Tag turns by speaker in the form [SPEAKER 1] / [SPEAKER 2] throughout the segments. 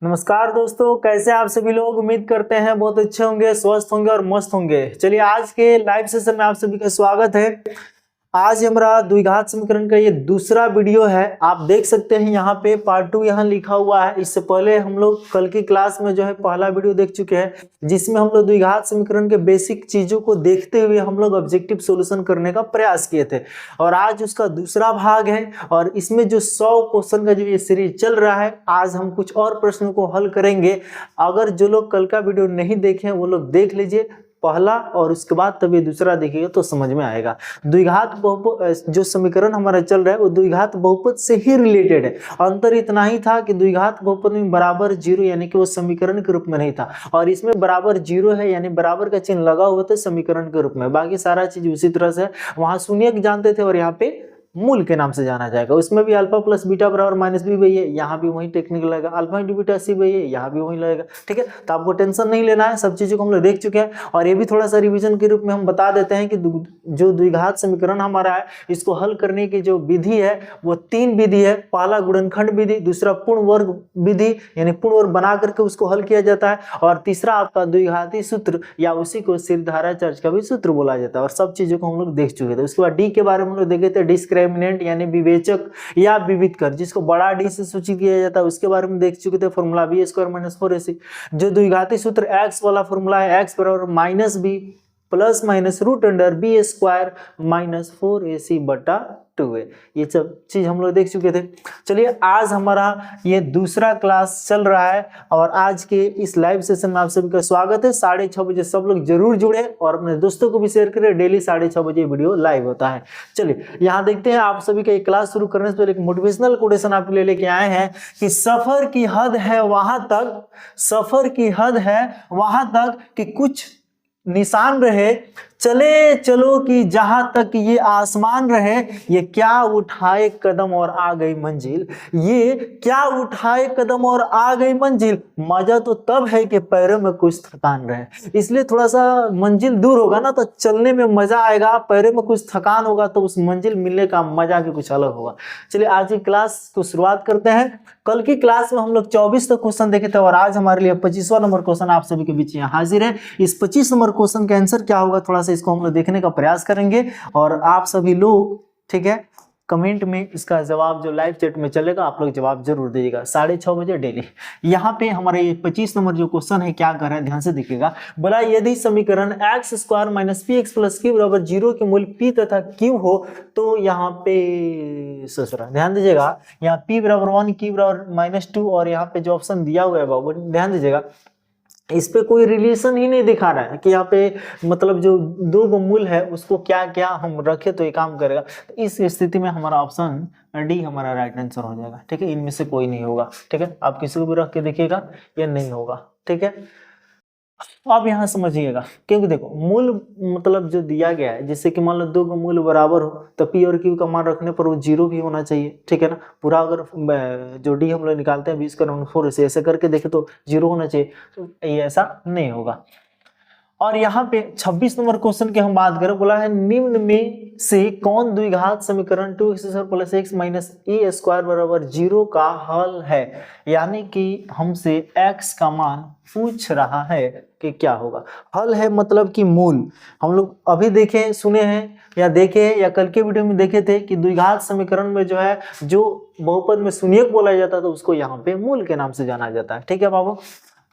[SPEAKER 1] नमस्कार दोस्तों, कैसे आप सभी लोग। उम्मीद करते हैं बहुत अच्छे होंगे, स्वस्थ होंगे और मस्त होंगे। चलिए, आज के लाइव सेशन में आप सभी का स्वागत है। आज हमारा द्विघात समीकरण का ये दूसरा वीडियो है। आप देख सकते हैं यहाँ पे पार्ट 2 यहाँ लिखा हुआ है। इससे पहले हम लोग कल की क्लास में जो है पहला वीडियो देख चुके हैं, जिसमें हम लोग द्विघात समीकरण के बेसिक चीजों को देखते हुए हम लोग ऑब्जेक्टिव सॉल्यूशन करने का प्रयास किए थे। और आज उसका दूसरा भाग है और इसमें जो 100 क्वेश्चन का जो ये सीरीज चल रहा है, आज हम कुछ और प्रश्नों को हल करेंगे। अगर जो लोग कल का वीडियो नहीं देखे वो लोग देख लीजिए पहला, और उसके बाद तब ये दूसरा देखिएगा तो समझ में आएगा। द्विघात बहुपद जो समीकरण हमारा चल रहा है वो द्विघात बहुपद से ही रिलेटेड है। अंतर इतना ही था कि द्विघात बहुपद में बराबर जीरो यानी कि वो समीकरण के रूप में नहीं था, और इसमें बराबर जीरो है यानी बराबर का चिन्ह लगा हुआ था समीकरण के रूप में। बाकी सारा चीज उसी तरह से, वहां शून्य जानते थे और यहाँ पे मूल के नाम से जाना जाएगा। उसमें भी अल्फा प्लस बीटा बराबर माइनस बी वही है, यहाँ भी वही टेक्निक लगेगा। अल्फा इंटू बीटा सी वही है, यहाँ भी वही लगेगा। ठीक है, तो आपको टेंशन नहीं लेना है, सब चीजों को हम लोग देख चुके हैं। और ये भी थोड़ा सा रिवीजन के रूप में हम बता देते हैं कि जो द्विघात समीकरण हमारा है, इसको हल करने की जो विधि है वो 3 विधि है। पहला गुणनखंड विधि, दूसरा पूर्ण वर्ग विधि यानी पूर्ण वर्ग बना करके उसको हल किया जाता है, और तीसरा आपका द्विघाती सूत्र या उसी को सिरधाराचार्य का भी सूत्र बोला जाता है। और सब चीजों को हम लोग देख चुके थे। उसके बाद डी के बारे में हम लोग देखे थे, डिस्क्रिमिनेंट यानी विवेचक या विविधकर, जिसको बड़ा डी से सूचित किया जाता है, उसके बारे में देख चुके थे। Formula b square minus 4ac। जो द्विघाती सूत्र एक्स वाला फॉर्मूला है, एक्स बराबर minus B plus minus root under B square minus 4ac बटा 2a। ये सब चीज हम लोग देख चुके थे। चलिए, आज हमारा ये दूसरा क्लास चल रहा है और आज के इस लाइव सेशन में आप सभी का स्वागत है। 6:30 बजे सब लोग जरूर जुड़े और अपने दोस्तों को भी शेयर करें। डेली 6:30 बजे वीडियो लाइव होता है। चलिए, यहाँ देखते हैं। आप सभी का एक क्लास शुरू करने से पहले एक मोटिवेशनल कोटेशन आपके लिए लेके आए हैं कि सफर की हद है वहां तक, सफर की हद है वहां तक कि कुछ निशान रहे, चले चलो कि जहां तक ये आसमान रहे, ये क्या उठाए कदम और आ गई मंजिल। ये क्या उठाए कदम और आ गई मंजिल। मजा तो तब है कि पैरों में कुछ थकान रहे। इसलिए थोड़ा सा मंजिल दूर होगा ना तो चलने में मजा आएगा, पैरों में कुछ थकान होगा तो उस मंजिल मिलने का मजा भी कुछ अलग होगा। चलिए, आज की क्लास को शुरुआत करते हैं। कल की क्लास में हम लोग 24 तक क्वेश्चन देखे थे और आज हमारे लिए 25वां नंबर क्वेश्चन आप सभी के बीच यहाँ हाजिर है। इस 25 नंबर क्वेश्चन का आंसर क्या होगा, थोड़ा सा इसको हम लोग देखने का प्रयास करेंगे। और आप सभी लोग, ठीक है, कमेंट में इसका जवाब जो लाइव चैट में चलेगा आप लोग जवाब जरूर दीजिएगा 6:30 बजे डेली। यहाँ पे हमारे ये 25 नंबर जो क्वेश्चन है क्या कर रहा है, ध्यान से देखिएगा। बोला यदि समीकरण x square minus P x plus Q बराबर 0 के मूल्य पी तथा क्यू हो तो यहाँ पे ससुरा ध्यान दीजिएगा, यहाँ पी बराबर 1 क्यू बराबर -2 और यहाँ पे जो ऑप्शन दिया हुआ है बाबू ध्यान दीजिएगा, इस पे कोई रिलेशन ही नहीं दिखा रहा है कि यहाँ पे मतलब जो दो मूल है उसको क्या क्या हम रखे तो ये काम करेगा। तो इस स्थिति में हमारा ऑप्शन डी हमारा राइट आंसर हो जाएगा। ठीक है, इनमें से कोई नहीं होगा। ठीक है, आप किसी को भी रख के देखिएगा, ये नहीं होगा। ठीक है, अब यहाँ समझिएगा, क्योंकि देखो मूल मतलब जो दिया गया है, जैसे कि मान लो दो का मूल बराबर हो तो पी और क्यू का मान रखने पर वो 0 भी होना चाहिए। ठीक है ना, पूरा अगर जो डी हम लोग निकालते हैं 20 का 4 से ऐसे करके देखे तो 0 होना चाहिए, तो ये ऐसा नहीं होगा। और यहाँ पे 26 नंबर क्वेश्चन की हम बात करें, बोला है निम्न में से कौन द्विघात समीकरण 2x² + x - a² बराबर 0 का हल है। यानी कि हमसे x का मान पूछ रहा है कि क्या होगा। हल है मतलब कि मूल। हम लोग अभी देखे सुने हैं या देखे या कल के वीडियो में देखे थे कि द्विघात समीकरण में जो है जो बहुपद में शून्यक बोला जाता है तो उसको यहाँ पे मूल के नाम से जाना जाता है। ठीक है बाबू,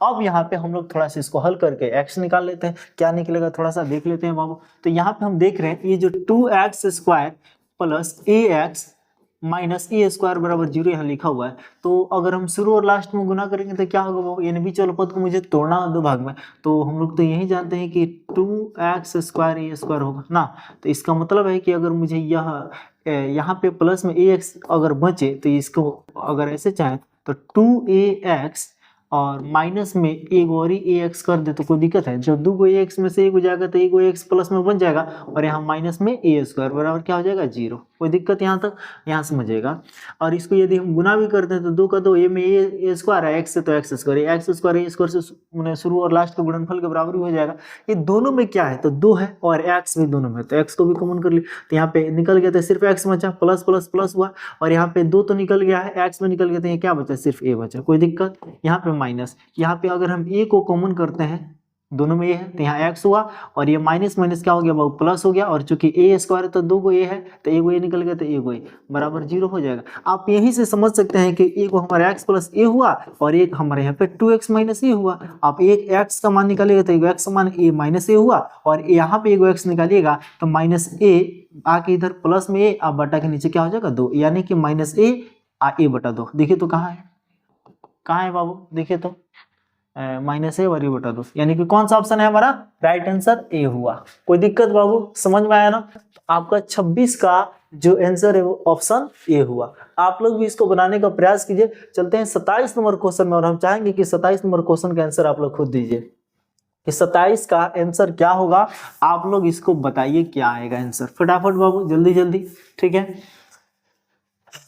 [SPEAKER 1] अब यहाँ पे हम लोग थोड़ा सा इसको हल करके x निकाल लेते हैं, क्या निकलेगा थोड़ा सा देख लेते हैं बाबू। तो यहाँ पे हम देख रहे हैं ये जो 2x² + ax - a² बराबर 0 यहाँ लिखा हुआ है। तो अगर हम शुरू और लास्ट में गुना करेंगे तो क्या होगा बाबू, यानी बीच वाले पद को मुझे तोड़ना है 2 भाग में। तो हम लोग तो यही जानते हैं कि 2x² a² होगा ना। तो इसका मतलब है कि अगर मुझे यहाँ पे प्लस में ax अगर बचे तो इसको अगर ऐसे चाहे तो 2ax और माइनस में एक और ही ax कर दे तो कोई दिक्कत है। जब 2 को ax में से एक हो जाएगा तो एक को ax प्लस में बन जाएगा और यहाँ माइनस में a² बराबर क्या हो जाएगा 0। कोई दिक्कत यहाँ तक, यहाँ समझिएगा। और इसको यदि हम गुना भी करते हैं तो 2 का 2 a में a² है, x से तो x² से शुरू और लास्ट के गुणनफल के बराबर हो जाएगा। ये दोनों में क्या है तो 2 है और x भी दोनों में, तो x को भी कॉमन कर ली तो यहाँ पे निकल गया था सिर्फ x बचा, प्लस प्लस प्लस हुआ और यहाँ पे 2 तो निकल गया है, x में निकल गया था, ये क्या बचा सिर्फ a बचा। कोई दिक्कत, यहाँ पे माइनस, यहाँ पे अगर हम a को कॉमन करते हैं, दोनों में a है तो यहाँ x हुआ, और ये माइनस माइनस क्या हो गया बाबू, प्लस हो गया, और चूंकि a स्क्वायर है तो 2 को a है तो 1 a निकल गया तो 1 a बराबर 0 हो जाएगा। आप यहीं से समझ सकते हैं कि एक हमारा x प्लस a हुआ और एक हमारे यहाँ पे 2x माइनस a हुआ। आप एक x का मान निकालिएगा तो एक x का मान a माइनस a हुआ, और यहाँ पे एक x निकालिएगा तो माइनस a आके इधर प्लस में a, आप बटा के नीचे क्या हो जाएगा 2, यानी कि माइनस a बटा 2। देखिए तो कहाँ है बाबू, देखिए तो माइनस a और a बटा 2, यानी कि कौन सा ऑप्शन है हमारा, राइट आंसर a हुआ। कोई दिक्कत बाबू, समझ में आया ना? तो आपका 26 का जो आंसर है वो ऑप्शन a हुआ। आप लोग भी इसको बनाने का प्रयास कीजिए। चलते हैं 27 नंबर क्वेश्चन में, और हम चाहेंगे कि 27 नंबर क्वेश्चन का आंसर आप लोग खुद दीजिए कि 27 का आंसर क्या होगा। आप लोग इसको बताइए क्या आएगा आंसर, फटाफट बाबू, जल्दी जल्दी, ठीक है।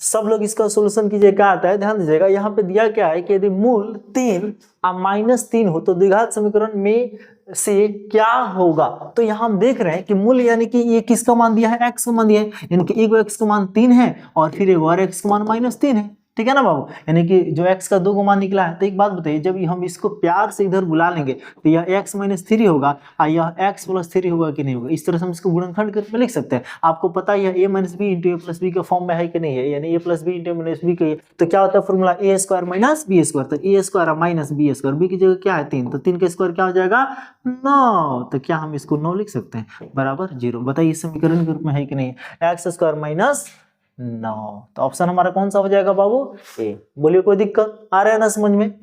[SPEAKER 1] सब लोग इसका सोल्यूशन कीजिए, क्या आता है ध्यान दीजिएगा। यहाँ पे दिया क्या है कि यदि मूल 3 माइनस 3 हो तो द्विघात समीकरण में से क्या होगा। तो यहाँ हम देख रहे हैं कि मूल यानी कि ये किसका मान दिया है, x का मान दिया है, यानी कि एक x का मान 3 है और फिर एक और x का मान माइनस 3 है, ठीक है ना बाबू। यानी कि जो x का 2 को मान निकला है। तो एक बात बताइए, जब हम इसको प्यार से इधर बुला लेंगे तो यह x माइनस 3 होगा और यह x प्लस 3 होगा कि नहीं होगा। इस तरह से हम इसको गुणनखंड करके लिख सकते हैं। आपको पता है यह a minus b into a plus b के फॉर्म में है कि नहीं है, यानी a plus b into minus b के। तो क्या होता है formula, a square minus b square. तो a square minus b square, b की जगह क्या है 3, तो 3 का स्क्वायर क्या हो जाएगा 9। तो क्या हम इसको 9 लिख सकते हैं बराबर 0। बताइए समीकरण के रूप में है कि नहीं, एक्स स्क्वायर माइनस 9। तो ऑप्शन हमारा कौन सा हो जाएगा बाबू, ए। बोलिए कोई दिक्कत आ रहा है ना समझ में।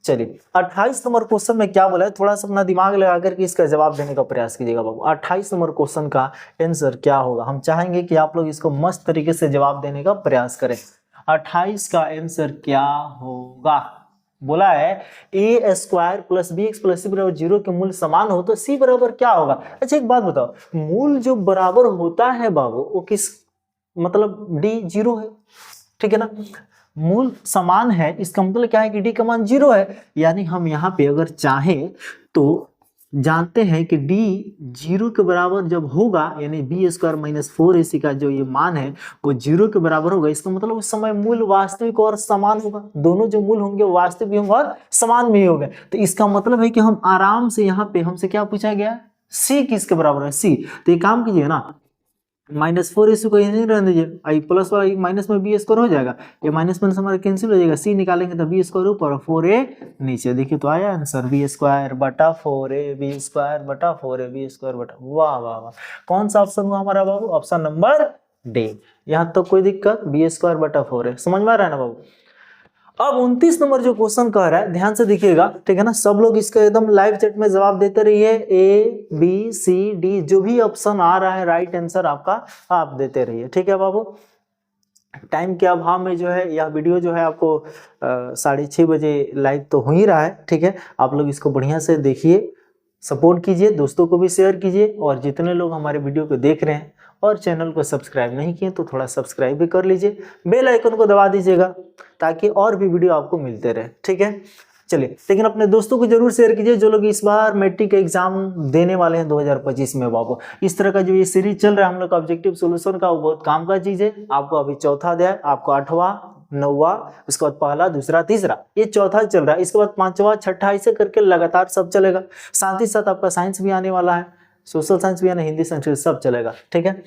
[SPEAKER 1] चलिए 28 नंबर क्वेश्चन में क्या बोला है, थोड़ा सा अपना दिमाग लगा करके इसका जवाब देने का प्रयास कीजिएगा बाबू। 28 नंबर क्वेश्चन का आंसर क्या होगा, हम चाहेंगे कि आप लोग इसको मस्त तरीके से जवाब देने का प्रयास करें। 28 का आंसर क्या होगा, बोला है a square plus b x plus c बराबर 0 के मूल समान हो तो सी बराबर क्या होगा। अच्छा एक बात बताओ, मूल जो बराबर होता है बाबू वो किस, मतलब डी 0 है, ठीक है ना। मूल समान है इसका मतलब क्या है कि डी का मान 0 है, यानी हम यहाँ पे अगर चाहें तो जानते हैं कि डी 0 के बराबर जब होगा, यानी बी स्क्वायर माइनस 4ac का जो ये मान है वो 0 के बराबर होगा। इसका मतलब उस समय मूल वास्तविक और समान होगा, दोनों जो मूल होंगे वास्तविक भी होंगे और समान भी होंगे। तो इसका मतलब है कि हम आराम से यहाँ पे हमसे क्या पूछा गया, सी किसके बराबर है, सी। तो ये काम कीजिए ना, माइनस 4ac को यहीं रहने दीजिए, आई प्लस वाला माइनस में बी स्क्वायर हो जाएगा, ये माइनस माइनस हमारा कैंसिल हो जाएगा, सी निकालेंगे तो बी स्क्वायर ऊपर और 4a नीचे। देखिए तो आया आंसर बी स्क्वायर बटा 4a बी स्क्वायर बटा 4a बी स्क्वायर बटा, वाह वाह वाह। कौन सा ऑप्शन हुआ हमारा बाबू, ऑप्शन नंबर डी। यहाँ तो कोई दिक्कत, बी स्क्वायर बटा 4a, समझ में आ रहा है ना बाबू। अब 29 नंबर जो क्वेश्चन कह रहा है ध्यान से देखिएगा, ठीक है ना। सब लोग इसका एकदम लाइव चैट में जवाब देते रहिए, ए बी सी डी जो भी ऑप्शन आ रहा है राइट आंसर आपका आप देते रहिए, ठीक है बाबू। टाइम के अभाव में जो है यह वीडियो जो है आपको 6:30 बजे लाइव तो हो ही रहा है, ठीक है। आप लोग इसको बढ़िया से देखिए, सपोर्ट कीजिए, दोस्तों को भी शेयर कीजिए, और जितने लोग हमारे वीडियो को देख रहे हैं और चैनल को सब्सक्राइब नहीं किए तो थोड़ा सब्सक्राइब भी कर लीजिए, बेल आइकन को दबा दीजिएगा ताकि और भी वीडियो आपको मिलते रहे, ठीक है। चलिए, लेकिन अपने दोस्तों को जरूर शेयर कीजिए जो लोग इस बार मैट्रिक एग्जाम देने वाले हैं 2025 में बाबू। इस तरह का जो ये सीरीज चल रहा है हम लोग का ऑब्जेक्टिव सॉल्यूशन का, वो बहुत काम का चीज है। आपको अभी चौथा अध्याय, आपको 8वां 9वां, उसके बाद पहला दूसरा तीसरा, ये चौथा चल रहा है। इसके बाद 5वां 6ठा ऐसे करके लगातार सब चलेगा। साथ ही साथ आपका साइंस भी आने वाला है, सोशल साइंस भी आना, हिंदी संस्कृत सब चलेगा, ठीक है।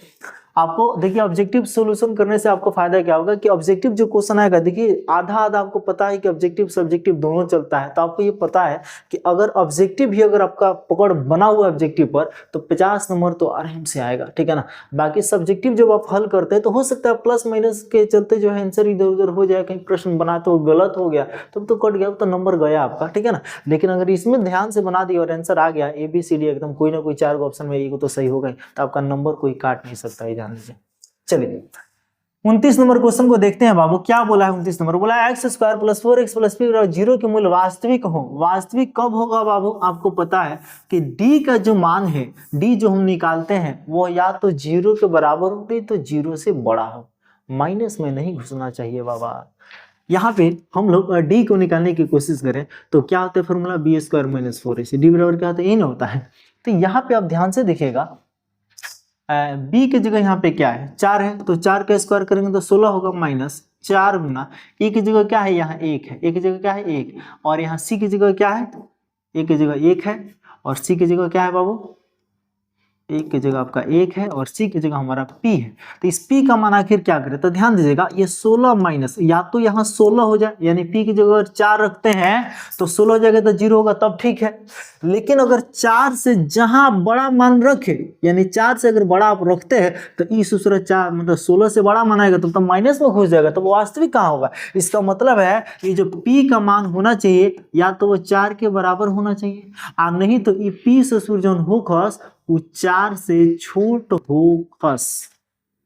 [SPEAKER 1] आपको देखिए ऑब्जेक्टिव सॉल्यूशन करने से आपको फायदा क्या होगा कि ऑब्जेक्टिव जो क्वेश्चन आएगा, देखिए आधा आधा आपको पता है कि ऑब्जेक्टिव सब्जेक्टिव दोनों चलता है, तो आपको ये पता है कि अगर ऑब्जेक्टिव भी अगर आपका पकड़ बना हुआ है ऑब्जेक्टिव पर तो 50 नंबर तो आराम से आएगा, ठीक है ना। बाकी सब्जेक्टिव जब आप हल करते हैं तो हो सकता है प्लस माइनस के चलते जो है आंसर इधर उधर हो जाए, कहीं प्रश्न बना तो गलत हो गया तब तो कट गया, तो नंबर गया आपका, ठीक है ना। लेकिन अगर इसमें ध्यान से बना दिया और आंसर आ गया ABCD एकदम कोई ना कोई 4 ऑप्शन में एक तो सही हो गए, तो आपका नंबर कोई काट नहीं सकता है, जान लीजिए। चलिए 29 नंबर क्वेश्चन को देखते हैं बाबू। क्या बोला है 29 नंबर, बोला x square plus 4x plus P 0 के मूल्य वास्तविक हो। वास्तविक कब होगा बाबू, आपको पता है कि d का जो मान है, d जो हम निकालते हैं वो या तो 0 के बराबर हो नहीं तो 0 से बड़ा हो, माइनस में नहीं घुसना चाहिए बाबा। यहाँ पे हम लोग d को निकालने की कोशिश करें तो क्या होता है formula, b square minus 4ac, d बराबर क्या होता है, इन होता है। तो यहाँ पे आप ध्यान से देखिएगा, b की जगह यहाँ पे क्या है 4 है, तो 4 का स्क्वायर करेंगे तो 16 होगा माइनस 4 गुना ए की जगह क्या है, यहाँ 1 है, ए की जगह क्या है 1, और यहाँ सी की जगह क्या है, ए की जगह 1 है, और सी की जगह क्या है बाबू, ए की जगह आपका 1 है, और सी की जगह हमारा p है। तो इस p का मान आखिर क्या करे, तो ध्यान दीजिएगा, ये 16 माइनस, या तो यहाँ 16 हो जाए, यानी p की जगह अगर 4 रखते हैं तो 16 हो जाएगा तो 0 होगा, तब ठीक है। लेकिन अगर 4 से जहां बड़ा मान रखे, यानी 4 से अगर बड़ा आप रखते हैं तो इस दूसरा 4 मतलब 16 से बड़ा मान आएगा तो माइनस में घुस जाएगा, तो वो वास्तविक कहाँ होगा। इसका मतलब है ये जो p का मान होना चाहिए या तो वो 4 के बराबर होना चाहिए, और नहीं तो ये p से सूर्य होखस वो 4 से छोट होखस।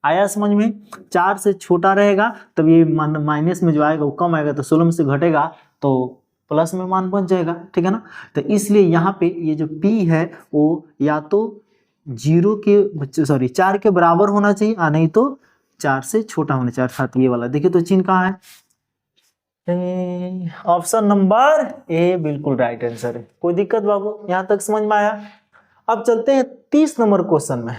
[SPEAKER 1] आया समझ में, 4 से छोटा रहेगा तब ये माइनस में जो आएगा वो कम आएगा, तो 16 में से घटेगा तो प्लस में मान बन जाएगा, ठीक है ना। तो इसलिए यहाँ पे ये जो p है वो या तो 4 के बराबर होना चाहिए, और नहीं तो 4 से छोटा होना चाहिए, अर्थात ये वाला। देखिए तो चिन्ह कहाँ है, ऑप्शन नंबर ए बिल्कुल राइट आंसर है। कोई दिक्कत बाबू, यहाँ तक समझ में आया। अब चलते हैं 30 नंबर क्वेश्चन में।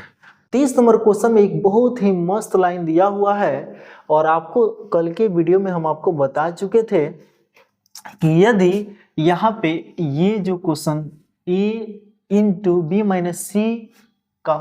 [SPEAKER 1] 30 नंबर क्वेश्चन में एक बहुत ही मस्त लाइन दिया हुआ है, और आपको कल के वीडियो में हम आपको बता चुके थे कि यदि यहाँ पे ये जो question a into b minus c का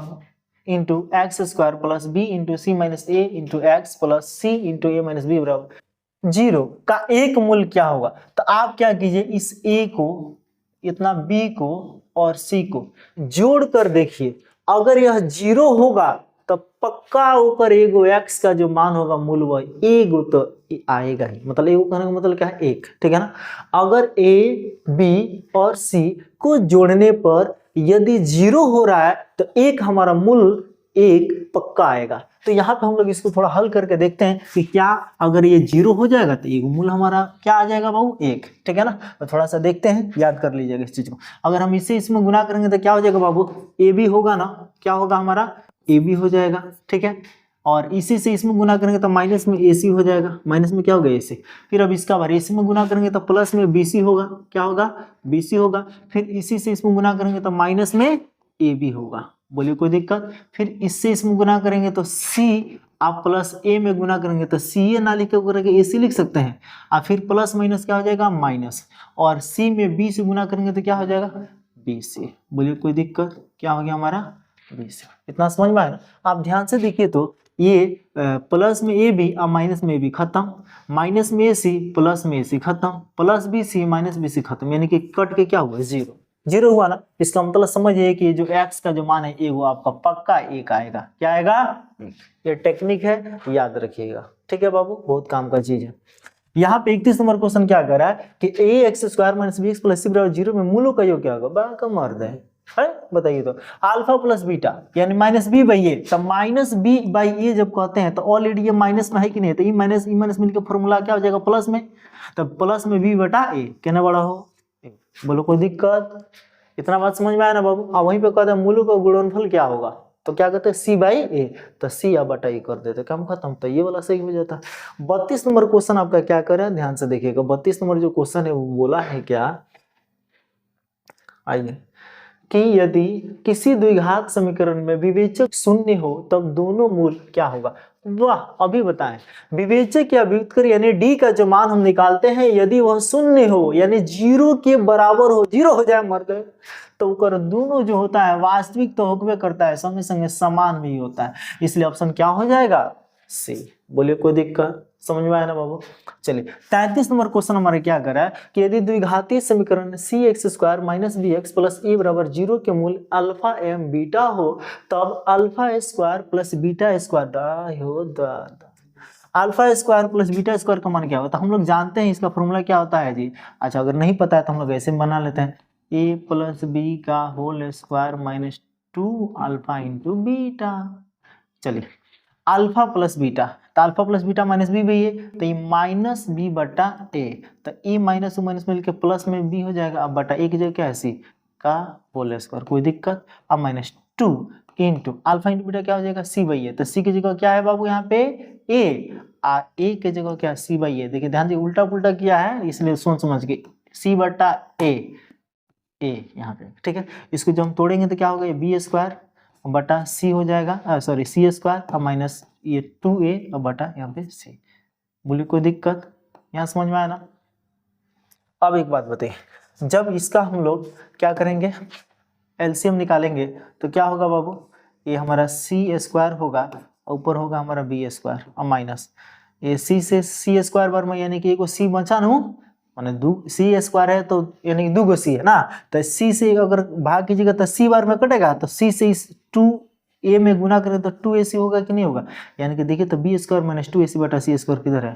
[SPEAKER 1] into x square plus b into c minus a into x plus c into a minus b बराबर 0 का एक मूल क्या होगा, तो आप क्या कीजिए, इस a को, इतना b को और c को जोड़ कर देखिए, अगर यह 0 होगा तो पक्का ऊपर एगो x का जो मान होगा मूल वह एगो तो आएगा ही, मतलब एगो कहने का मतलब क्या है, 1, ठीक है ना। अगर a b और c को जोड़ने पर यदि 0 हो रहा है तो एक हमारा मूल 1 पक्का आएगा। तो यहाँ पे हम लोग इसको थोड़ा हल करके देखते हैं कि क्या अगर ये 0 हो जाएगा तो एक मूल हमारा क्या आ जाएगा बाबू, 1, ठीक है ना। तो थोड़ा सा देखते हैं, याद कर लीजिएगा इस चीज को। अगर हम इससे इसमें गुना करेंगे तो क्या हो जाएगा बाबू, ए बी होगा ना, क्या होगा हमारा ए बी हो जाएगा, ठीक है। और इसी से इसमें गुना करेंगे तो माइनस में ए सी हो जाएगा, माइनस में क्या होगा ए सी। फिर अब इसका बार इसी में गुना करेंगे तो प्लस में बी सी होगा, क्या होगा बी सी होगा। फिर इसी से इसमें गुना करेंगे तो माइनस में ए बी होगा, बोलिए कोई दिक्कत। फिर इससे इसमें गुना करेंगे तो c, आप प्लस a में गुना करेंगे तो सी ए ना लिख के करके ए सी लिख सकते हैं, और फिर प्लस माइनस क्या हो जाएगा माइनस, और c में b से गुना करेंगे तो क्या हो जाएगा बी सी, बोलिए कोई दिक्कत, क्या हो गया हमारा बी सी। इतना समझ में आया ना। आप ध्यान से देखिए तो ये प्लस में ए बी और माइनस में ए बी खत्म, माइनस में ए सी प्लस में ए सी खत्म, plus b c minus b c खत्म, यानी कि कट के क्या हुआ 0 हुआ ना। इसका मतलब समझिए कि जो x का जो मान है ये वो आपका पक्का 1 आएगा, क्या आएगा, ये टेक्निक है, याद रखिएगा, ठीक है बाबू, बहुत काम का चीज है। यहाँ पे 31 नंबर क्वेश्चन क्या कर रहा है कि a x square minus b x plus c बराबर 0 में मूलों का योग क्या होगा, बड़ा का मर्द है बताइए। तो अल्फा प्लस बीटा यानी माइनस बी बाई ए, तो माइनस बी बाई ए जब कहते हैं तो ऑलरेडी ये माइनस में है कि नहीं, तो ई माइनस मिलकर फॉर्मूला क्या हो जाएगा प्लस में, तो प्लस में बी बटा ए कहना बड़ा हो, बोलो कोई दिक्कत। इतना बात समझ में आया ना बाबू। अब वहीं पे कहते हैं मूलों का गुणनफल क्या होगा, तो क्या कहते हैं सी बाई ए, तो सी या बटा ए कर देते, काम खत्म, तो ये वाला सही हो जाता है। 32 नंबर क्वेश्चन आपका क्या करें, ध्यान से देखिएगा। 32 नंबर जो क्वेश्चन है वो बोला है क्या, आइए, कि यदि किसी द्विघात समीकरण में विवेचक शून्य हो तब दोनों मूल क्या होगा। वाह, अभी बताएं, विवेचक या व्युत्क्रम यानी डी का जो मान हम निकालते हैं यदि वह शून्य हो यानी 0 के बराबर हो, 0 हो जाए मर्द, तो कर दोनों जो होता है वास्तविक तो होकवे करता है, संगे संगे समान भी होता है, इसलिए ऑप्शन क्या हो जाएगा सी। बोलिए कोई दिक्कत, समझ में आया ना बाबू। चलिए 33 नंबर क्वेश्चन हमारे क्या कर रहा है कि यदि द्विघातीय समीकरण c x square minus b x plus a बराबर 0 के मूल अल्फा एवं बीटा हो तब alpha square plus beta square alpha square plus beta square का मान क्या होता है, हम लोग जानते हैं इसका फॉर्मूला क्या होता है जी। अच्छा, अगर नहीं पता है तो हम लोग ऐसे बना लेते हैं, ए प्लस बी का whole square minus 2 alpha into beta. चलिए अल्फा प्लस बीटा, तो alpha plus beta minus B भी है, तो ये माइनस बी बटा ए, तो ए माइनस माइनस मिलकर प्लस में बी हो जाएगा, अब बटा ए की जगह क्या है सी का होल स्क्वायर, कोई दिक्कत। अब minus 2 into alpha into beta क्या हो जाएगा सी बाई ए, तो सी की जगह क्या है बाबू यहाँ पे ए, ए की जगह क्या सी बाई ए। देखिए ध्यान से उल्टा पुल्टा किया है इसलिए सोच समझ के सी बटा ए यहाँ पे, ठीक है। इसको जब हम तोड़ेंगे तो क्या होगा, ये बी स्क्वायर बटा सी हो जाएगा, सॉरी सी स्क्वायर और माइनस ये 2a और बटा यहाँ पे सी। बोलिए कोई दिक्कत यहाँ समझ में आया ना। अब एक बात बताइए, जब इसका हम लोग क्या करेंगे, एलसीएम निकालेंगे तो क्या होगा बाबू, ये हमारा सी स्क्वायर होगा, ऊपर होगा हमारा बी स्क्वायर और माइनस ये सी से सी स्क्वायर बार में, यानी कि एक सी बचा न, माने दो सी स्क्वायर है तो यानी कि 2 सी है ना, तो सी से अगर भाग कीजिएगा तो सी बार में कटेगा, तो सी से इस 2a में गुना करें तो 2ac होगा कि नहीं होगा, यानी कि देखिए तो बी स्क्वायर माइनस 2ac बटा सी स्क्वायर किधर है,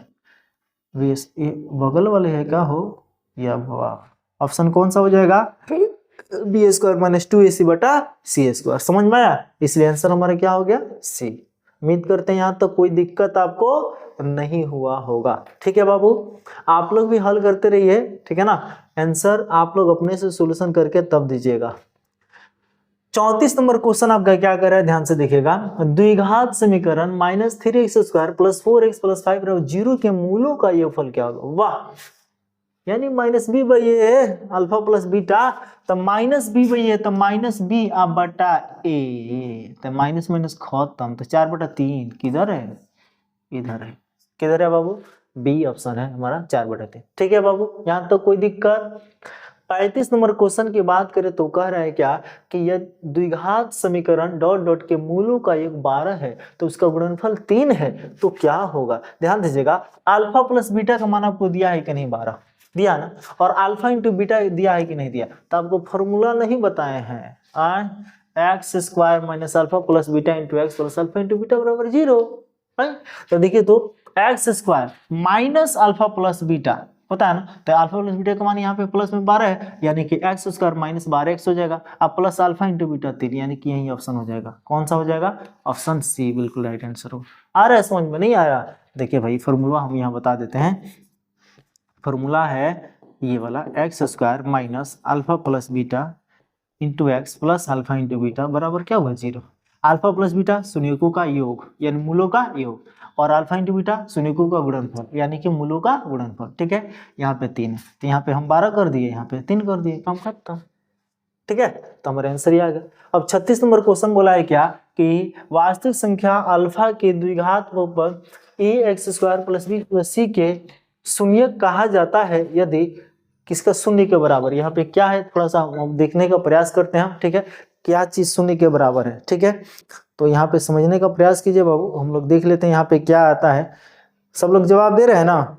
[SPEAKER 1] बी बगल वाले है क्या हो, या ऑप्शन कौन सा हो जाएगा, बी स्क्वायर माइनस 2ac बटा सी स्क्वायर। समझ में आया, इसलिए आंसर हमारा क्या हो गया सी। उम्मीद करते हैं यहाँ तक कोई दिक्कत आपको नहीं हुआ होगा। ठीक है बाबू, आप लोग भी हल करते रहिए, ठीक है ना, आंसर आप लोग अपने से सॉल्यूशन करके तब दीजिएगा। 34 नंबर क्वेश्चन आपका क्या कर रहा है, ध्यान से देखिएगा। द्विघात समीकरण -3x² + 4x + 5 0 के मूलों का योगफल क्या होगा। वाह, यानी -b/a अल्फा प्लस बीटा, तो -b/a तो -b आप बटा a, तो माइनस माइनस खत्म, तो 4/3 किधर है, इधर है, किधर है बाबू, बी ऑप्शन है हमारा 4/3। ठीक है बाबू, यहाँ तो कोई दिक्कत। 35 नंबर क्वेश्चन की बात करें तो कह रहा है क्या कि यह द्विघात समीकरण डॉट डॉट के मूलों का योग 12 है तो उसका गुणनफल 3 है तो क्या होगा। ध्यान दीजिएगा, अल्फा प्लस बीटा का मान आपको दिया है कि नहीं, 12 दिया ना, और अल्फा इंटू बीटा दिया है कि नहीं दिया, तो आपको फॉर्मूला नहीं बताए हैं, x² minus alpha plus beta into x plus alpha into beta बराबर 0। तो देखिए तो x² minus alpha plus beta पता है ना, तो अल्फा प्लस बीटा का मान यहाँ पे प्लस में 12 है, यानी कि x² माइनस 12x हो जाएगा, अब प्लस अल्फा इंटू बीटा 3, यानी कि यही ऑप्शन हो जाएगा। कौन सा हो जाएगा, ऑप्शन सी बिल्कुल राइट आंसर हो। आ रहा है समझ में, नहीं आया, देखिए भाई फॉर्मूला हम यहाँ बता देते हैं। फॉर्मूला है ये वाला, x² minus alpha plus beta into x plus alpha into beta बराबर क्या हुआ 0। अल्फा प्लस बीटा शून्यकों का योग यानी मूलों का योग, और अल्फा इंटू बीटा शून्यकों का गुणनफल यानी कि मूलों का गुणनफल। ठीक है, यहाँ पे 3 है तो यहाँ पे हम 12 कर दिए, यहाँ पे 3 कर दिए, काम खत्म। ठीक है, तो हमारा आंसर ही आ गया। अब 36 नंबर क्वेश्चन बोला है क्या कि वास्तविक संख्या अल्फा के द्विघात बहुपद ax² plus b plus c के शून्य कहा जाता है यदि किसका शून्य के बराबर। यहाँ पे क्या है, थोड़ा सा हम देखने का प्रयास करते हैं। ठीक है, क्या चीज शून्य के बराबर है। ठीक है, तो यहाँ पे समझने का प्रयास कीजिए बाबू, हम लोग देख लेते हैं यहाँ पे क्या आता है। सब लोग जवाब दे रहे हैं ना,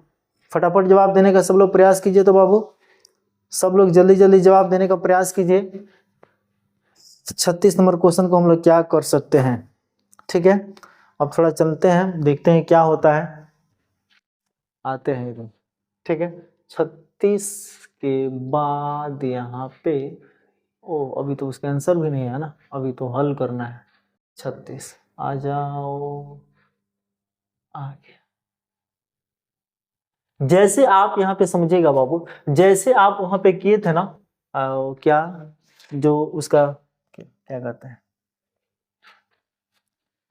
[SPEAKER 1] फटाफट जवाब देने का सब लोग प्रयास कीजिए। तो बाबू सब लोग जल्दी जल्दी जवाब देने का प्रयास कीजिए। 36 नंबर क्वेश्चन को हम लोग क्या कर सकते हैं। ठीक है, अब थोड़ा चलते हैं, देखते हैं क्या होता है, आते हैं इधर। ठीक है, 36 के बाद यहाँ पे अभी तो उसका आंसर भी नहीं है ना, अभी तो हल करना है। 36 आ जाओ, आ गया। जैसे आप यहाँ पे समझिएगा बाबू, जैसे आप वहां पे किए थे ना, क्या जो उसका क्या कहते हैं,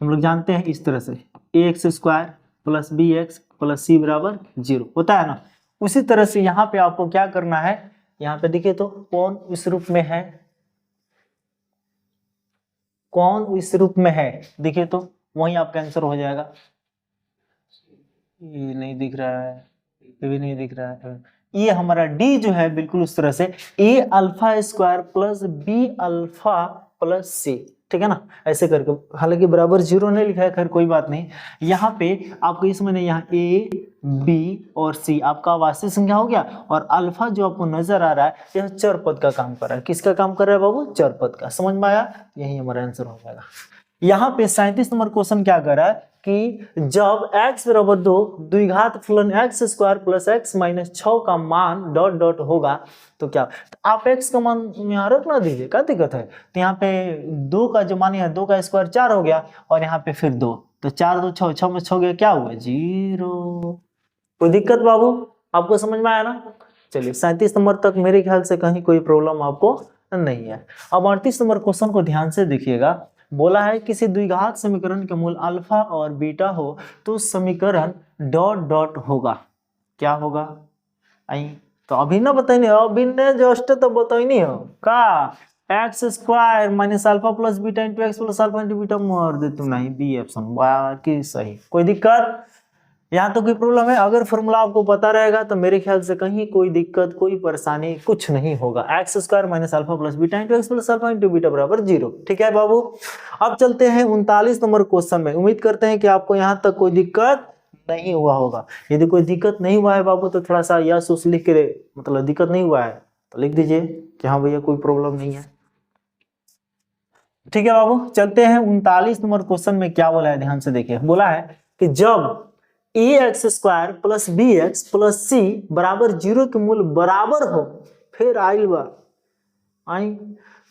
[SPEAKER 1] हम लोग जानते हैं इस तरह से ax² plus bx plus c बराबर 0 होता है ना, उसी तरह से यहाँ पे आपको क्या करना है। यहाँ पे देखिए तो कौन इस रूप में है, कौन इस रूप में है, देखिए तो वही आपका आंसर हो जाएगा। ये नहीं दिख रहा है, ये भी नहीं दिख रहा है, ये हमारा डी जो है बिल्कुल उस तरह से a² plus b alpha plus c। ठीक है ना, ऐसे करके, हालांकि बराबर 0 नहीं लिखा है, खैर कोई बात नहीं। यहाँ पे आपको इसमें यहाँ a b और c आपका वास्तविक संख्या हो गया, और अल्फा जो आपको नजर आ रहा है यह चर पद का काम कर रहा है। किसका काम कर रहा है बाबू, चर पद का। समझ में आया, यही हमारा आंसर हो जाएगा। यहाँ पे 37 नंबर क्वेश्चन क्या कर रहा है कि जब x बराबर 2 द्विघात फलन x² प्लस x माइनस 6 का मान डॉट डॉट होगा तो क्या। तो आप x का मान यहाँ रख ना दीजिए, क्या दिक्कत है। तो यहाँ पे 2 का जो मान है, 2 का स्क्वायर 4 हो गया, और यहाँ पे फिर 2, तो 4 2 6, 6 में 6 गया, क्या हुआ 0। कोई दिक्कत बाबू, आपको समझ में आया ना। चलिए 37 नंबर तक मेरे ख्याल से कहीं कोई प्रॉब्लम आपको नहीं है। अब 38 नंबर क्वेश्चन को ध्यान से देखिएगा। बोला है किसी द्विघात समीकरण के मूल अल्फा और बीटा हो तो समीकरण डॉट डॉट होगा, क्या होगा। आई तो अभी ना बताइए, अभी ने जस्ट तो बताई नहीं हो का, x² minus alpha plus beta into x plus alpha into beta मार दे तुम, नहीं बी ऑप्शन बाकी सही। कोई दिक्कत, यहाँ तो कोई प्रॉब्लम है? अगर फॉर्मूला आपको पता रहेगा तो मेरे ख्याल से कहीं कोई दिक्कत, कोई परेशानी कुछ नहीं होगा। X square minus alpha plus beta into x plus alpha into beta बराबर 0। ठीक है बाबू। अब चलते हैं 39 नंबर क्वेश्चन में। उम्मीद करते हैं कि आपको यहाँ तक कोई दिक्कत नहीं हुआ होगा। यदि कोई दिक्कत नहीं हुआ है बाबू तो थोड़ा सा यस उस लिख के, मतलब दिक्कत नहीं हुआ है तो लिख दीजिए कि हाँ भैया कोई प्रॉब्लम नहीं है। ठीक है बाबू, चलते हैं 39 नंबर क्वेश्चन में क्या बोला है, ध्यान से देखिए। बोला है कि जब a x square plus b x plus c बराबर 0 के मूल बराबर हो, फिर आई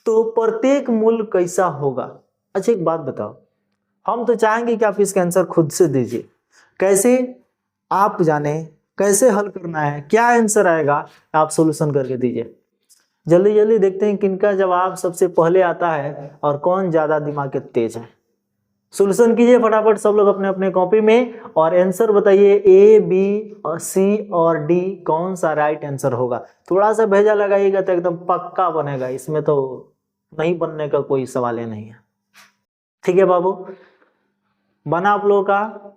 [SPEAKER 1] तो प्रत्येक मूल कैसा होगा। अच्छा एक बात बताओ, हम तो चाहेंगे कि आप इसका आंसर खुद से दीजिए। कैसे आप जाने, कैसे हल करना है, क्या आंसर आएगा, आप सॉल्यूशन करके दीजिए। जल्दी जल्दी देखते हैं किनका जवाब सबसे पहले आता है और कौन ज्यादा दिमाग के तेज है। सॉल्यूशन कीजिए फटाफट सब लोग अपने अपने कॉपी में और आंसर बताइए ए बी और सी और डी कौन सा राइट आंसर होगा। थोड़ा सा भेजा लगाइएगा तो एकदम पक्का बनेगा, इसमें तो नहीं बनने का कोई सवाल ही नहीं है। ठीक है बाबू, बना आप लोगों का?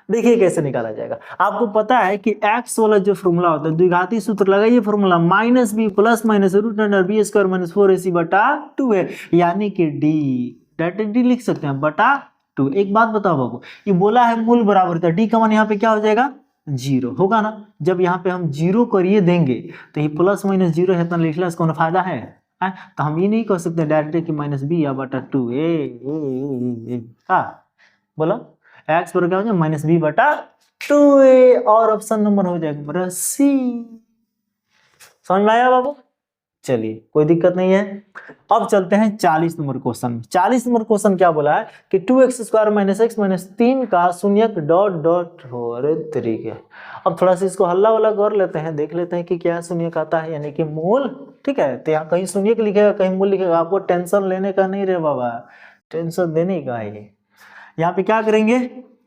[SPEAKER 1] देखिए कैसे निकाला जाएगा। आपको पता है कि x वाला जो फॉर्मूला होता है, द्विघाती सूत्र लगाइए formula minus B plus minus root under B square minus 4ac बटा 2 है, यानी कि डी डायरेक्ट डी लिख सकते हैं बटा 2। एक बात बताओ बाबू, ये बोला है मूल बराबर था, डी का मान यहाँ पे क्या हो जाएगा 0 होगा ना। जब यहाँ पे हम 0 करिए देंगे तो ये प्लस माइनस 0 है तो लिखला इसका फायदा है। तो हम ये नहीं कह सकते डायरेक्ट कि माइनस बी या बटा 2 बोलो एक्स बराबर क्या हो जाएगा माइनस बी बटा 2a और ऑप्शन नंबर हो जाएगा हमारा सी। समझ में आया बाबू? चलिए कोई दिक्कत नहीं है। अब चलते हैं 40 नंबर क्वेश्चन में। 40 नंबर क्वेश्चन क्या बोला है कि 2x square minus x minus 3 का शून्यक डॉट डॉट हो। अरे तरीके, अब थोड़ा सा इसको हल्ला वाला कर लेते हैं, देख लेते हैं कि क्या शून्यक आता है, यानी कि मूल। ठीक है, तो यहाँ कहीं शून्यक लिखेगा कहीं मूल लिखेगा, आपको टेंशन लेने का नहीं रे बाबा, टेंशन देने का है। यहाँ पे क्या करेंगे,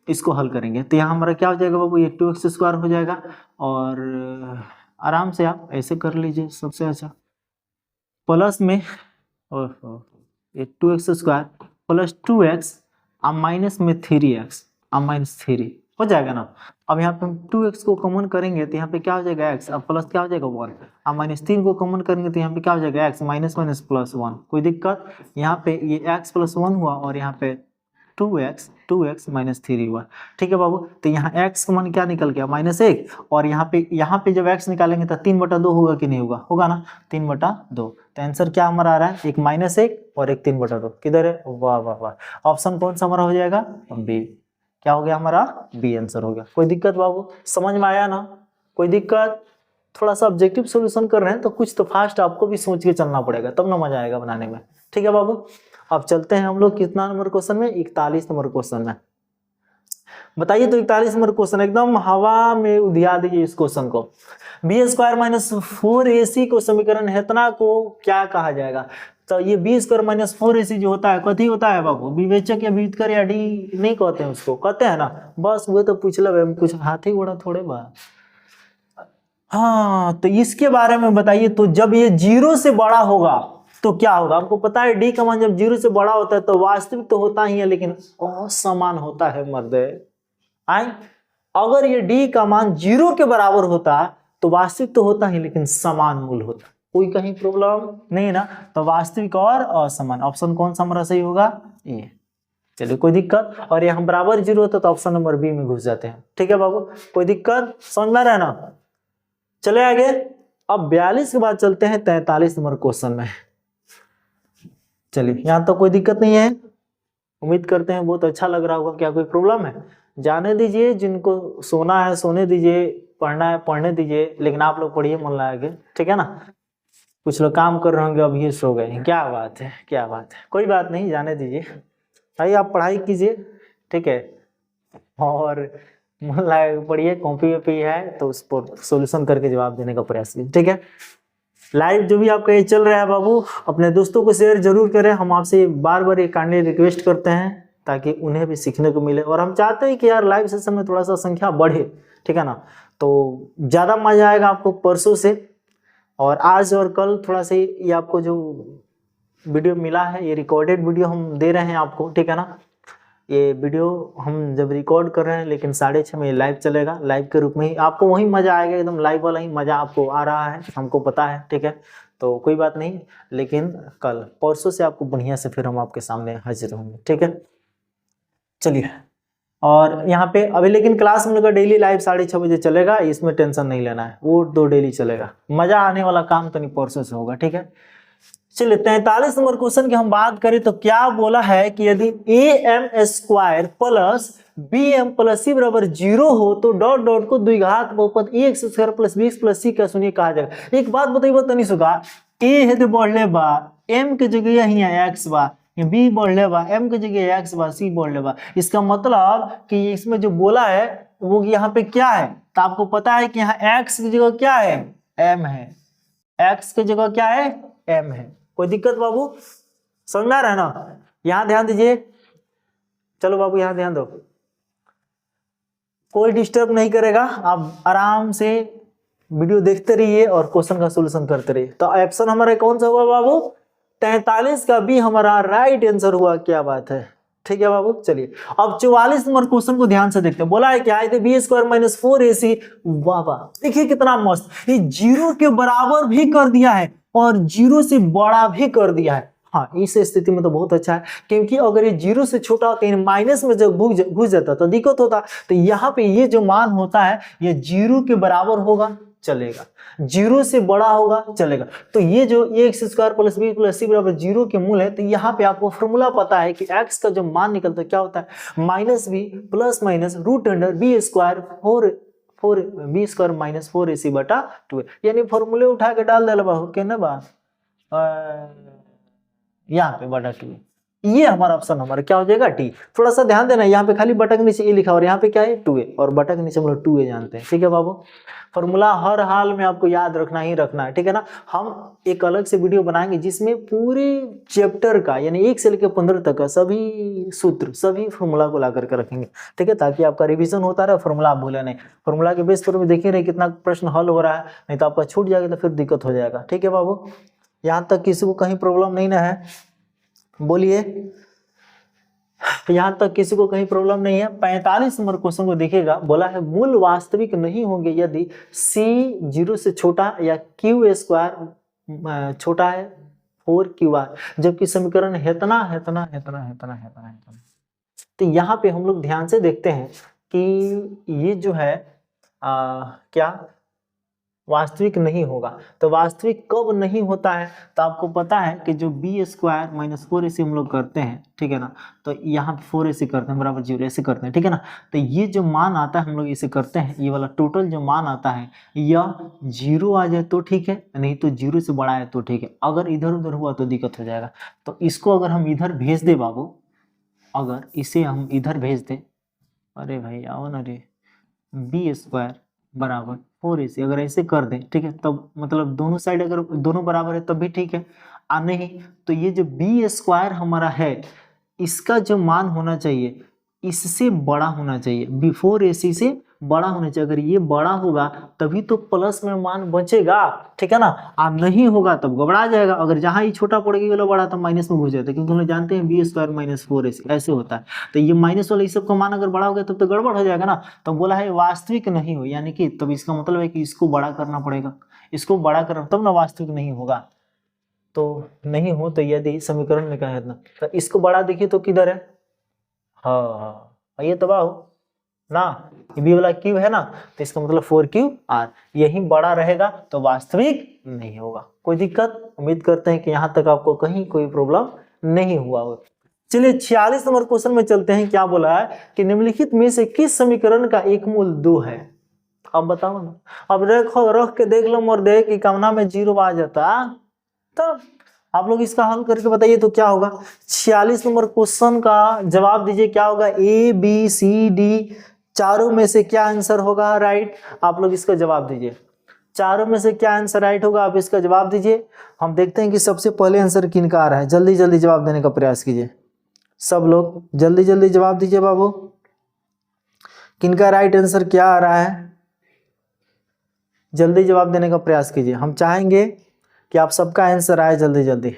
[SPEAKER 1] इसको हल करेंगे तो यहाँ हमारा क्या हो जाएगा बाबू, ये 2x स्क्वायर हो जाएगा। और आराम से आप ऐसे कर लीजिए सबसे अच्छा, प्लस में ये 2x स्क्वायर प्लस 2x और माइनस में 3x और माइनस 3 हो जाएगा ना। अब यहाँ पे हम 2x को कॉमन करेंगे तो यहाँ पे क्या हो जाएगा x, अब प्लस क्या हो जाएगा 1 और माइनस 3 को कॉमन करेंगे तो यहाँ पे क्या हो जाएगा x माइनस माइनस प्लस 1। कोई दिक्कत? यहाँ पे ये x प्लस 1 हुआ और यहाँ पे 2x माइनस 3 हुआ। ठीक है बाबू, तो यहाँ x का मान क्या निकल गया -1 और यहाँ पे जब x निकालेंगे तो 3/2 होगा कि नहीं होगा, होगा ना 3/2। तो आंसर क्या हमारा आ रहा है, एक -1 और एक 3/2। किधर है? वाह वाह वाह, ऑप्शन कौन सा हमारा हो जाएगा बी। क्या हो गया हमारा बी आंसर हो गया। कोई दिक्कत बाबू, समझ में आया ना? कोई दिक्कत? थोड़ा सा ऑब्जेक्टिव सॉल्यूशन कर रहे हैं तो कुछ तो फास्ट आपको भी सोच के चलना पड़ेगा, तब ना मजा आएगा बनाने में। ठीक है बाबू, अब चलते हैं हम लोग कितना नंबर क्वेश्चन में, 41 नंबर क्वेश्चन में। बताइए तो 41 नंबर क्वेश्चन एकदम हवा में उधिया दीजिए इस क्वेश्चन को। बी स्क्वायर माइनस 4ac को समीकरण हेतना को क्या कहा जाएगा। तो ये बी स्क्वायर माइनस 4ac जो होता है कथी होता है बाबू, विवेचक या व्युत्कर या डी नहीं कहते हैं उसको, कहते हैं ना, बस वो तो पूछ लो, कुछ हाथी घोड़ा थोड़े बा। हाँ तो इसके बारे में बताइए, तो जब ये 0 से बड़ा होगा तो क्या होगा। आपको पता है डी का मान जब 0 से बड़ा होता है तो वास्तविक तो होता ही है लेकिन असमान होता है मर्दे। अगर ये डी का मान 0 के बराबर होता तो वास्तविक तो होता ही लेकिन समान मूल होता, कोई कहीं प्रॉब्लम नहीं ना। तो वास्तविक और असमान, ऑप्शन कौन सा हमारा सही होगा, ये। चलिए कोई दिक्कत, और यहाँ बराबर 0 होता तो ऑप्शन नंबर बी में घुस जाते हैं। ठीक है बाबू, कोई दिक्कत, समझ में आ रहा है ना? चले आगे। अब 42 के बाद चलते हैं 43 नंबर क्वेश्चन में। चलिए यहाँ तो कोई दिक्कत नहीं है, उम्मीद करते हैं बहुत अच्छा लग रहा होगा। क्या कोई प्रॉब्लम है? जाने दीजिए, जिनको सोना है सोने दीजिए, पढ़ना है पढ़ने दीजिए, लेकिन आप लोग पढ़िए मन लगा के। ठीक है ना? कुछ लोग काम कर रहे होंगे अभी सो गए, क्या बात है क्या बात है, कोई बात नहीं, जाने दीजिए भाई, आप पढ़ाई कीजिए। ठीक है, और मन लगा के पढ़िए, कॉपी वॉपी है तो उस पर सोल्यूशन करके जवाब देने का प्रयास कीजिए। ठीक है, लाइव जो भी आपका ये चल रहा है बाबू, अपने दोस्तों को शेयर जरूर करें। हम आपसे बार बार ये काइंडली रिक्वेस्ट करते हैं ताकि उन्हें भी सीखने को मिले, और हम चाहते हैं कि यार लाइव सेशन में थोड़ा सा संख्या बढ़े। ठीक है ना? तो ज़्यादा मजा आएगा आपको परसों से, और आज और कल थोड़ा सा ये आपको जो वीडियो मिला है ये रिकॉर्डेड वीडियो हम दे रहे हैं आपको। ठीक है ना? ये वीडियो हम जब रिकॉर्ड कर रहे हैं, लेकिन 6:30 में लाइव चलेगा। लाइव के रूप में ही आपको वही मज़ा आएगा, एकदम लाइव वाला ही मज़ा आपको आ रहा है, हमको पता है, ठीक है। तो कोई बात नहीं, लेकिन कल परसों से आपको बढ़िया से फिर हम आपके सामने हाजिर होंगे, ठीक है। चलिए, और यहाँ पे अभी लेकिन क्लास हम लोग का डेली लाइव 6:30 बजे चलेगा, इसमें टेंशन नहीं लेना है, वो तो डेली चलेगा। मजा आने वाला काम तो नहीं परसों से होगा, ठीक है। चलिए 43 नंबर क्वेश्चन की हम बात करें तो क्या बोला है कि यदि am² plus bm plus c बराबर 0 हो तो डॉट डॉट को द्विघात बहुपद ax² plus bx plus c का शून्य कहा जाएगा। एक बात बताइए तनी सुगा, a है तो बढ़ले बा, m के जगह यहाँ x बा, b बढ़ले बा, m के जगह x बा, c बढ़ले बा। इसका मतलब कि इसमें जो बोला है वो यहाँ पे क्या है, तो आपको पता है कि यहाँ x की जगह क्या है, m है, x की जगह क्या है, m है। कोई दिक्कत बाबू, समझना रहे ना, यहां ध्यान दीजिए। चलो बाबू यहां ध्यान दो, कोई डिस्टर्ब नहीं करेगा, आप आराम से वीडियो देखते रहिए और क्वेश्चन का सॉल्यूशन करते रहिए। तो ऑप्शन हमारा कौन सा हुआ बाबू, 43 का बी हमारा राइट आंसर हुआ। क्या बात है, ठीक है बाबू। चलिए अब 44 नंबर क्वेश्चन को ध्यान से देखते हैं। बोला है क्या है, b² - 4ac। वाह वाह, देखिए कितना मस्त, ये 0 के बराबर भी कर दिया है और 0 से बड़ा भी कर दिया है। हाँ, इस स्थिति में तो बहुत अच्छा है, क्योंकि अगर ये 0 से छोटा होता है, माइनस में जब घुस जाता तो दिक्कत होता। तो यहाँ पे ये जो मान होता है ये 0 के बराबर होगा, चलेगा, 0 से बड़ा होगा, चलेगा। तो ये जो ax² plus b plus c बराबर 0 के मूल है, तो यहाँ पे आपको फॉर्मूला पता है कि x का जो मान निकलता है क्या होता है, -b plus minus b² - 4ac बटा 2, यानी फॉर्मूले उठा के डाल देला बा के ना बा, यहाँ पे बटा 2। ये हमारा ऑप्शन हमारा क्या हो जाएगा, टी। थोड़ा सा ध्यान देना, यहाँ पे खाली बटा के नीचे ए लिखा और यहाँ पे क्या है 2a, और बटा के नीचे हम लोग 2a जानते हैं, ठीक है बाबू। फॉर्मूला हर हाल में आपको याद रखना ही रखना है, ठीक है ना। हम एक अलग से वीडियो बनाएंगे जिसमें पूरे चैप्टर का यानी 1 से लेकर 15 तक का सभी सूत्र, सभी फॉर्मूला को ला करके रखेंगे, ठीक है, ताकि आपका रिविजन होता रहे, फॉर्मूला आप भूले नहीं। फॉर्मूला के बेस पर भी देखिए रहे कितना प्रश्न हल हो रहा है, नहीं तो आपका छूट जाएगा तो फिर दिक्कत हो जाएगा, ठीक है बाबू। यहाँ तक किसी को कहीं प्रॉब्लम नहीं ना है, बोलिए, यहां तक किसी को कहीं प्रॉब्लम नहीं है। 45 नंबर क्वेश्चन को देखिएगा, बोला है मूल वास्तविक नहीं होंगे यदि c 0 से छोटा या q² छोटा है 4qr, जबकि समीकरण हेतना हेतना हेतना हेतना हेतना हेतना। तो यहाँ पे हम लोग ध्यान से देखते हैं कि ये जो है क्या वास्तविक नहीं होगा। तो वास्तविक कब नहीं होता है, तो आपको पता है कि जो b² - 4ac हम लोग करते हैं, ठीक है ना, तो यहाँ पे 4ac करते हैं बराबर 0 ऐसे करते हैं, ठीक है ना। तो ये जो मान आता है हम लोग इसे करते हैं, ये वाला टोटल जो मान आता है यह 0 आ जाए तो ठीक है, नहीं तो 0 से बड़ा है तो ठीक है। अगर इधर उधर हुआ तो दिक्कत हो जाएगा। तो इसको अगर हम इधर भेज दे बाबू, अगर इसे हम इधर भेज दें, अरे भाई आओ ना रे, b² बराबर 4ac अगर ऐसे कर दें, ठीक है, तब मतलब दोनों साइड अगर दोनों बराबर है तब भी ठीक है। नहीं तो ये जो b² हमारा है इसका जो मान होना चाहिए इससे बड़ा होना चाहिए, b4ac से बड़ा होना चाहिए। अगर ये बड़ा होगा तभी तो प्लस में मान बचेगा, ठीक है ना, नहीं होगा तब गड़बड़ा जाएगा। अगर जहां ये छोटा पड़ेगा वाला बड़ा तब माइनस में घुस जाता है, क्योंकि हम लोग जानते हैं b² - 4ac ऐसे होता है। तो ये माइनस वाला इस सब का मान अगर बड़ा हो गया तब तो गड़बड़ हो जाएगा ना। तो बोला है वास्तविक नहीं हो, यानी कि तब इसका मतलब है कि इसको बड़ा करना पड़ेगा, इसको बड़ा करना तब ना वास्तविक नहीं होगा। तो नहीं हो तो यदि समीकरण में क्या है ना, तो इसको बड़ा देखिए तो किधर है, हाँ ये तबाह हो ना, बी वाला क्यू है ना, तो इसका मतलब 4qr यही बड़ा रहेगा तो वास्तविक नहीं होगा। कोई दिक्कत, उम्मीद करते हैं कि यहाँ तक आपको कहीं कोई प्रॉब्लम नहीं हुआ हो। चलिए 46 नंबर क्वेश्चन में चलते हैं। क्या बोला है कि निम्नलिखित में से किस समीकरण का एक मूल 2 है, अब बताओ ना। अब रख के देख लो मोर दे कि कामना में 0 आ जाता, तो आप लोग इसका हल करके बताइए तो क्या होगा। 46 नंबर क्वेश्चन का जवाब दीजिए, क्या होगा, ए बी सी डी चारों में से क्या आंसर होगा राइट। आप लोग इसका जवाब दीजिए, चारों में से क्या आंसर राइट होगा, आप इसका जवाब दीजिए। हम देखते हैं कि सबसे पहले आंसर किनका आ रहा है, जल्दी जल्दी जवाब देने का प्रयास कीजिए, सब लोग जल्दी जल्दी जवाब दीजिए बाबू, किनका राइट आंसर क्या आ रहा है, जल्दी जवाब देने का प्रयास कीजिए। हम चाहेंगे कि आप सबका आंसर आए जल्दी जल्दी।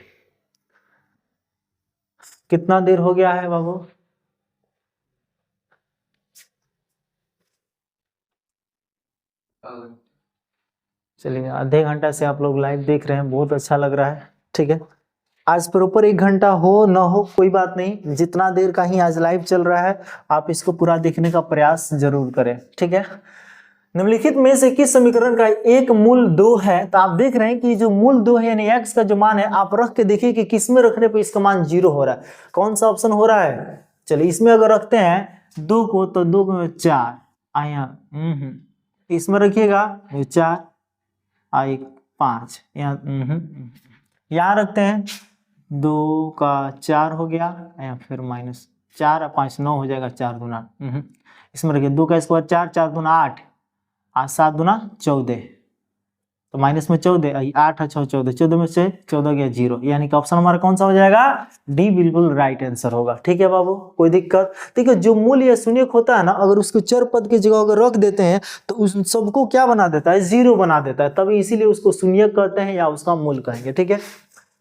[SPEAKER 1] कितना देर हो गया है बाबू, चलिए आधे घंटा से आप लोग लाइव देख रहे हैं, बहुत अच्छा लग रहा है। ठीक है, आज प्रॉपर 1 घंटा हो ना हो कोई बात नहीं, जितना देर का ही आज लाइव चल रहा है आप इसको पूरा देखने का प्रयास जरूर करें। ठीक है, निम्नलिखित में से किस समीकरण का एक मूल 2 है? तो आप देख रहे हैं कि जो मूल 2 है यानी x का जो मान है, आप रख के देखिए कि किस में रखने पे इसका मान 0 हो रहा है। कौन सा ऑप्शन हो रहा है? चलिए इसमें अगर रखते हैं 2 को तो 2 को 4 आया, इसमें रखिएगा 4 आई 5, यहाँ रखते हैं 2 का 4 हो गया, या फिर -4 और 5 9 हो जाएगा, 4 दूना इसमें रखिए 2 का स्क्वायर 4, 4 दूना 8, 7 दूना 14, तो माइनस में 14, 8 6 14, 14 में से 14 गया 0, यानी कि ऑप्शन हमारा कौन सा हो जाएगा? डी बिल्कुल राइट आंसर होगा। ठीक है बाबू, कोई दिक्कत? देखिए जो मूल या शून्यक होता है ना, अगर उसको चर पद की जगह अगर रख देते हैं तो उस सबको क्या बना देता है? 0 बना देता है, तभी इसीलिए उसको शून्यक कहते हैं या उसका मूल कहेंगे। ठीक है,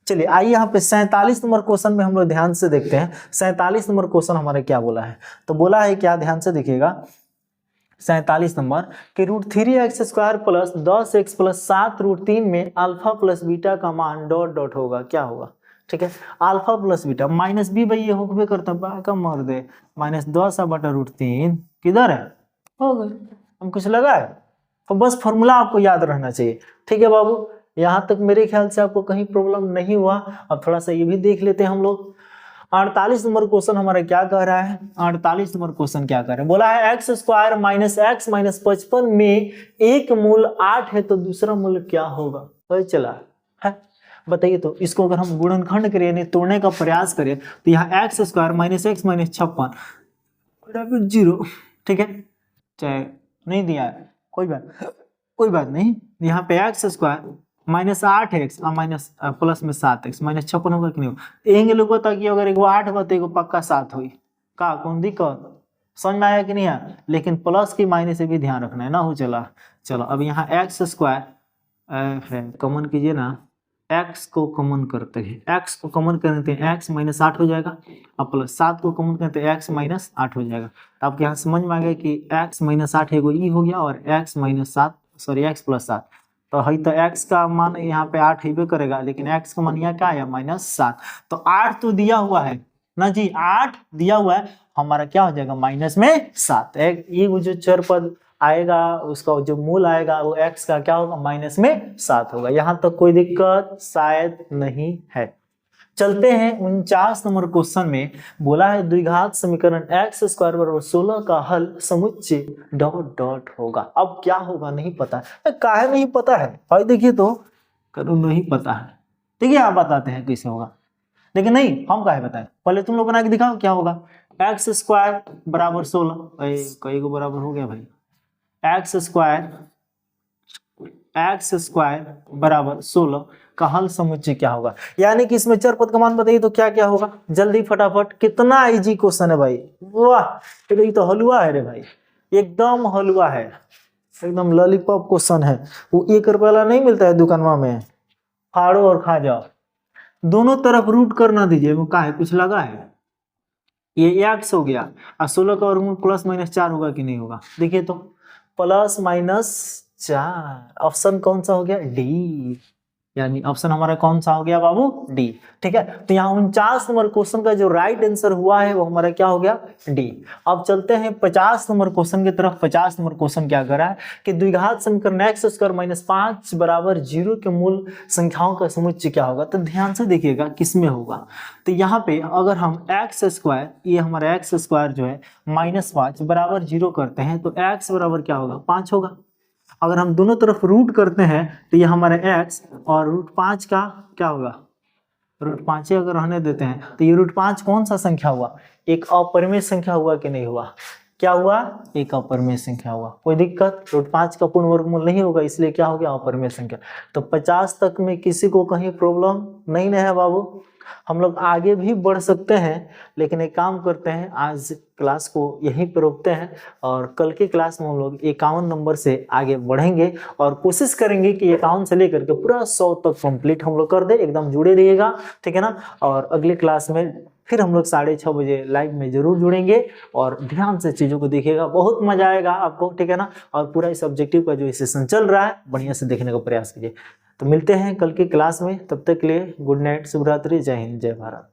[SPEAKER 1] चलिए आइए यहाँ पे 47 नंबर क्वेश्चन में हम लोग ध्यान से देखते हैं। 47 नंबर क्वेश्चन हमारे क्या बोला है? तो बोला है क्या, ध्यान से देखिएगा 47 नंबर कि √3x² प्लस 10x प्लस 7√3 में अल्फा प्लस बीटा का मान डॉट डॉट होगा, क्या होगा? ठीक है, alpha plus beta minus B भाई ये होबे करता है, बा का मर दे -10/√3 किधर है? हो गए, हम कुछ लगा है तो बस फॉर्मूला आपको याद रहना चाहिए। ठीक है बाबू, यहाँ तक मेरे ख्याल से आपको कहीं प्रॉब्लम नहीं हुआ। अब थोड़ा सा ये भी देख लेते हैं हम लोग। 48 नंबर क्वेश्चन हमारा क्या कह रहा है? 48 नंबर क्वेश्चन क्या कह रहा है? बोला है x² - x - 55 में एक मूल 8 है तो दूसरा मूल क्या होगा? तो चला है, बताइए। तो इसको अगर हम गुणनखंड करें यानी तोड़ने का प्रयास करें तो यहाँ x² - x - 56 0। ठीक है, चाहे नहीं दिया है कोई बात नहीं, यहाँ पे x² -8x और माइनस प्लस में 7x -56 होगा कि नहीं होगा? यही लोग बता कि अगर एगो 8 होता एगो पक्का 7 हुई का, कौन दिक्कत? समझ में आया कि नहीं आया? लेकिन प्लस की मायने से भी ध्यान रखना है ना। हो चलो अब यहाँ x² कॉमन कीजिए ना, x को कॉमन करते हैं, x को कॉमन करते हैं x -8 हो जाएगा, और प्लस 7 को कॉमन करते हैं x -8 हो जाएगा। तो आपके यहाँ समझ में आ गया कि x -8 एगो ई हो गया और x + 7, तो है तो x का मान यहाँ पे 8 ही करेगा, लेकिन x का मान यहाँ क्या है? -7। तो 8 तो दिया हुआ है ना जी, 8 दिया हुआ है, हमारा क्या हो जाएगा? -7। ये जो चर पद आएगा उसका जो मूल आएगा वो x का क्या होगा? -7 होगा। यहाँ तक कोई दिक्कत शायद नहीं है। चलते हैं 49 नंबर क्वेश्चन में। बोला है द्विघात समीकरण x² = 16 का हल समुच्चय डॉट डॉट होगा। अब क्या होगा नहीं पता है, काहे नहीं पता है भाई? देखिए तो करो नहीं पता है, ठीक है, आप बताते हैं कैसे होगा, लेकिन नहीं हम काहे बताएं, पहले तुम लोग बना के दिखाओ क्या होगा। x² = 16, कई को बराबर हो गया भाई, x² = 16 का हल समुच्चय क्या होगा? यानी कि इसमें चर पद का मान बताइए तो क्या क्या होगा? जल्दी फटाफट, कितना इजी क्वेश्चन है भाई, वाह ये तो हलवा है रे भाई, एकदम हलवा है, एकदम लॉलीपॉप क्वेश्चन है। वो 1 रुपये वाला नहीं मिलता है दुकानवा में, फाड़ो और खा जाओ। दोनों तरफ रूट करना दीजिए, वो का है कुछ लगा है? ये x हो गया और 16 का वर्गमूल +-4 होगा कि नहीं होगा? देखिए तो +-4, ऑप्शन कौन सा हो गया? डी, यानी ऑप्शन हमारा कौन सा हो गया बाबू? डी। ठीक है, तो यहाँ 49 नंबर क्वेश्चन का जो राइट आंसर हुआ है वो हमारा क्या हो गया? डी। अब चलते हैं 50 नंबर क्वेश्चन की तरफ। 50 नंबर क्वेश्चन क्या कर रहा है कि द्विघात समीकरण x² - 5 = 0 के मूल संख्याओं का समुच्चय क्या होगा? तो ध्यान से देखिएगा किसमें होगा। तो यहाँ पे अगर हम x², ये हमारा x² जो है -5 = 0 करते हैं तो x बराबर क्या होगा? 5 होगा। अगर हम दोनों तरफ रूट करते हैं तो ये हमारे x और √5 का क्या होगा? √5 अगर रहने देते हैं तो ये √5 कौन सा संख्या हुआ? एक अपरिमेय संख्या हुआ कि नहीं हुआ? क्या हुआ? एक अपरिमेय संख्या हुआ। कोई दिक्कत? √5 का पूर्ण वर्गमूल नहीं होगा, इसलिए क्या हो गया? अपरिमेय संख्या। तो 50 तक में किसी को कहीं प्रॉब्लम नहीं है बाबू? हम लोग आगे भी बढ़ सकते हैं, लेकिन एक काम करते हैं, आज क्लास को यहीं पर रोकते हैं और कल की क्लास में हम लोग 51 नंबर से आगे बढ़ेंगे और कोशिश करेंगे कि 51 से लेकर के पूरा 100 तक कंप्लीट हम लोग कर दे। एकदम जुड़े रहिएगा, ठीक है ना? और अगले क्लास में फिर हम लोग 6:30 बजे लाइव में जरूर जुड़ेंगे और ध्यान से चीज़ों को देखिएगा, बहुत मजा आएगा आपको, ठीक है ना। और पूरा इस ऑब्जेक्टिव का जो सेशन चल रहा है बढ़िया से देखने का प्रयास कीजिए। तो मिलते हैं कल की क्लास में, तब तक के लिए गुड नाइट, शुभ रात्रि, जय हिंद, जय भारत।